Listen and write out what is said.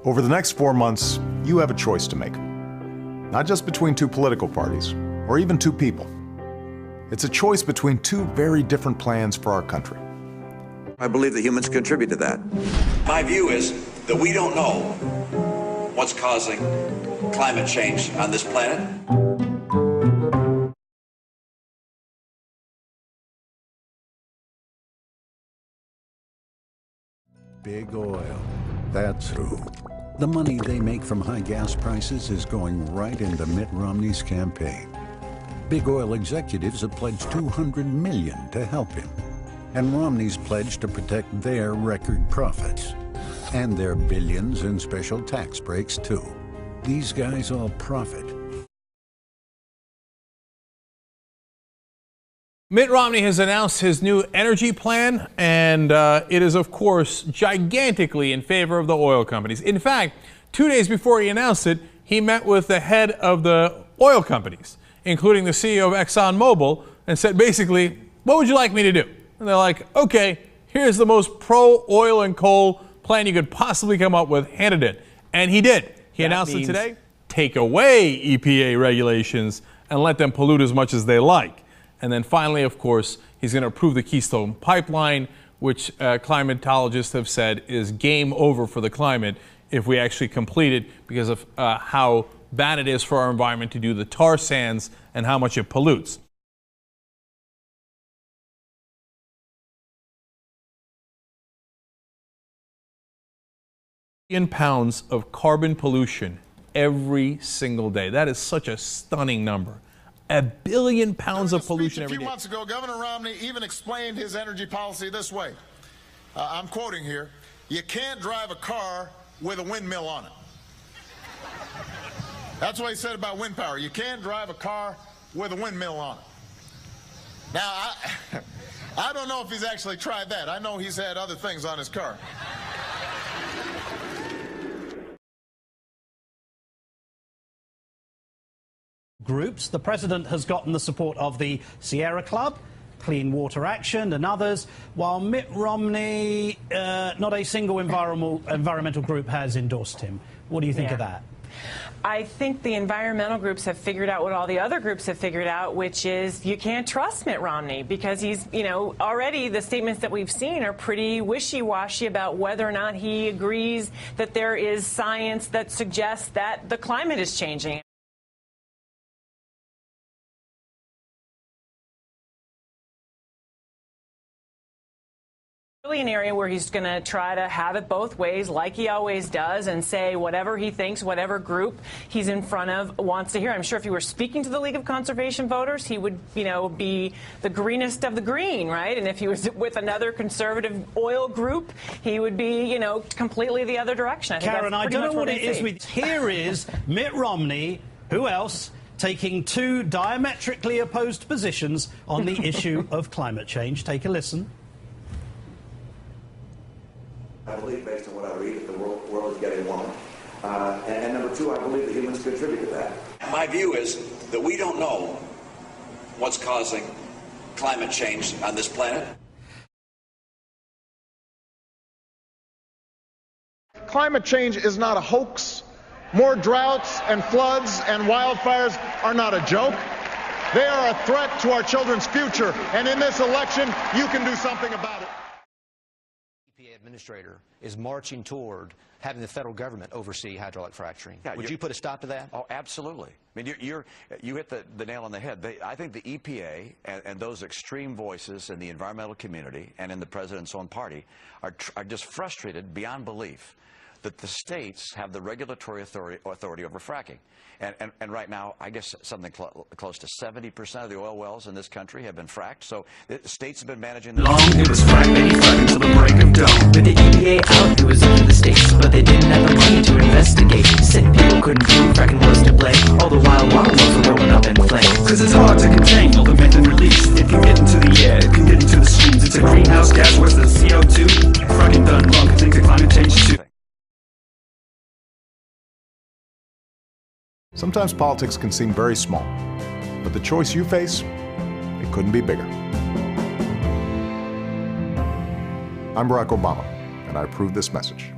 Over the next 4 months, you have a choice to make. Not just between two political parties, or even two people. It's a choice between two very different plans for our country. I believe that humans contribute to that. My view is that we don't know what's causing climate change on this planet. Big oil. That's who. The money they make from high gas prices is going right into Mitt Romney's campaign. Big oil executives have pledged $200 million to help him. And Romney's pledged to protect their record profits. And their billions in special tax breaks, too. These guys all profit. Mitt Romney has announced his new energy plan, and it is, of course, gigantically in favor of the oil companies. In fact, 2 days before he announced it, he met with the head of the oil companies, including the CEO of ExxonMobil, and said basically, what would you like me to do? And they're like, okay, here's the most pro-oil and coal plan you could possibly come up with, handed it. And he did. He announced it today. Take away EPA regulations and let them pollute as much as they like. And then finally, of course, he's going to approve the Keystone Pipeline, which climatologists have said is game over for the climate if we actually complete it because of how bad it is for our environment to do the tar sands and how much it pollutes. Pounds of carbon pollution every single day. That is such a stunning number. 1 billion pounds of pollution every day. A few months ago, Governor Romney even explained his energy policy this way. I'm quoting here. You can't drive a car with a windmill on it. That's what he said about wind power. You can't drive a car with a windmill on it. Now, I don't know if he's actually tried that. I know he's had other things on his car. Groups. The president has gotten the support of the Sierra Club, Clean Water Action and others, while Mitt Romney, not a single environmental group has endorsed him. What do you think of that? I think the environmental groups have figured out what all the other groups have figured out, which is you can't trust Mitt Romney because he's, already the statements that we've seen are pretty wishy-washy about whether or not he agrees that there is science that suggests that the climate is changing. An area where he's going to try to have it both ways, like he always does, and say whatever he thinks, whatever group he's in front of wants to hear. I'm sure if he were speaking to the League of Conservation Voters, he would, be the greenest of the green, right? And if he was with another conservative oil group, he would be, completely the other direction. I think Karen, I don't know what it is with. Here is Mitt Romney. Who else? Taking two diametrically opposed positions on the issue of climate change. Take a listen. I believe, based on what I read, that the world is getting warmer. And number two, I believe that humans contribute to that. My view is that we don't know what's causing climate change on this planet. Climate change is not a hoax. More droughts and floods and wildfires are not a joke. They are a threat to our children's future. And in this election, you can do something about it. Administrator is marching toward having the federal government oversee hydraulic fracturing. Yeah, would you put a stop to that? Oh, absolutely. I mean, you hit the nail on the head. I think the EPA and those extreme voices in the environmental community and in the president's own party are just frustrated beyond belief that the states have the regulatory authority over fracking. And right now, I guess something close to 70% of the oil wells in this country have been fracked. So the states have been managing this. Long it was frack, many frack until the break of dawn. With the EPA out, it was up to the states, but they didn't have the money to investigate. Said people couldn't prove fracking was to blame. All the while wells were rolling up in flames. Cause it's hard to contain all the methane release. It can get into the air, it can get into the streams. It's a greenhouse gas worse than CO2. Fracking done wrong can lead to climate change too. Sometimes politics can seem very small, but the choice you face, it couldn't be bigger. I'm Barack Obama, and I approve this message.